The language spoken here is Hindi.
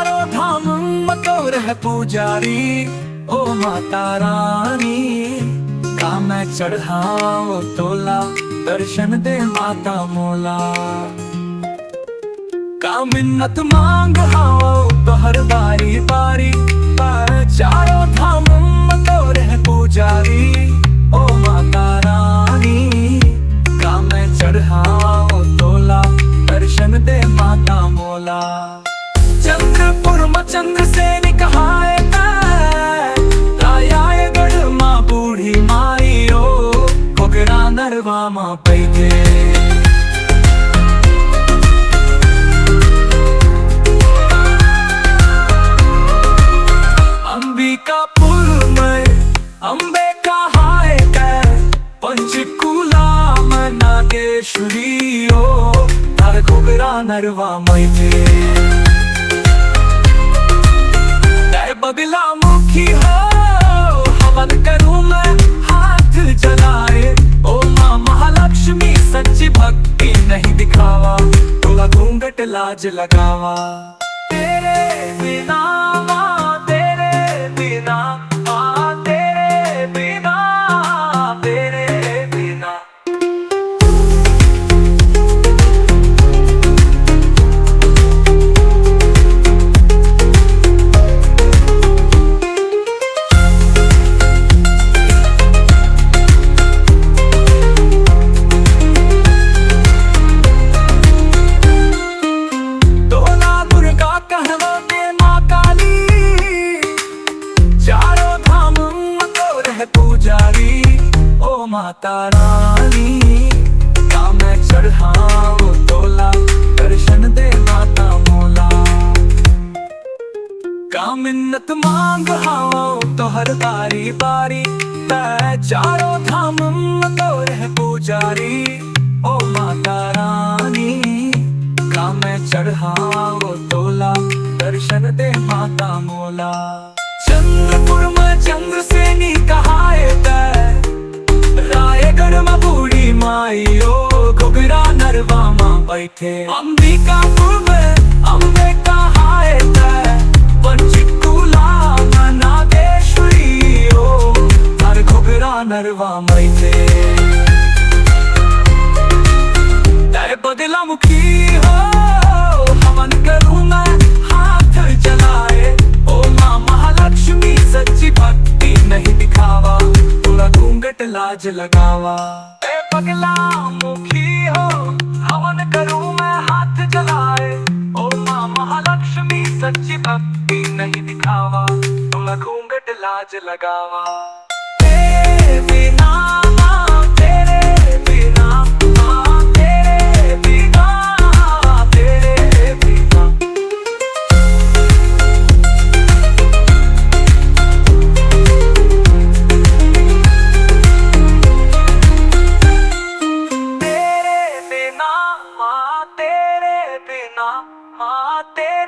चारों धाम मटोर है पुजारी, ओ माता रानी का मैं चढ़ाओ तोला, दर्शन दे माता मोला। का मिन्नत मांग हाओ तो हर बारी बारी, चारों धाम मटोर है पुजारी, ओ माता रानी का मैं चढ़ाओ तोला, दर्शन दे माता मोला। चंद्रपुर में चंद्रसेनी कहाए रायागढ़ माँ बूढ़ी माई, ओ घोगरा नरवा माँ पैगे। अंबिकापुर में अम्बे कहाए पंचकूला में नागेश्वरी, ओ हर घोगरा नरवा मैथे। बगला मुखी हो हवन करूं मैं हाथ जलाए, ओ माँ महालक्ष्मी सच्ची भक्ति नहीं दिखावा, तोला घूंघट लाज लगावा। तेरे बिना माँ तेरे बिना, माँ तेरे बिना, तेरे बिना। पुजारी ओ माता रानी का मैं चढ़ाओ तोला, दर्शन दे माता मोला। का मिन्नत मांग हाओ तो हर बारी बारी, चारों धाम मटोर है पुजारी, ओ माता रानी का मैं चढ़ाओ तोला, दर्शन दे माता मोला। चंद्रपुर में चंद्रसेनी कहाए रायगढ़ में बूढ़ी माई, ओ घोगरा नरवा माँ बैठे। अंबिकापुर में अम्बे कहाए पंचकूला में नागेश्वरी, ओ हर घोगरा नरवा बैठे। तेरे बदला मुखी हो हवन करूं मैं हाथ जलाए, ओ माँ महालक्ष्मी सच्ची भक्ति नहीं दिखावा, तोला घूंघट लाज लगावा। ए पगला मुखी हो हवन करूं मैं हाथ जलाए, ओ माँ महालक्ष्मी सच्ची भक्ति नहीं दिखावा, तोला घूंघट लाज लगावा। तेरे बिना माँ तेरे बिना, माँ तेरे बिना, तेरे बिना। तेरे बिना माँ तेरे बिना, माँ तेरे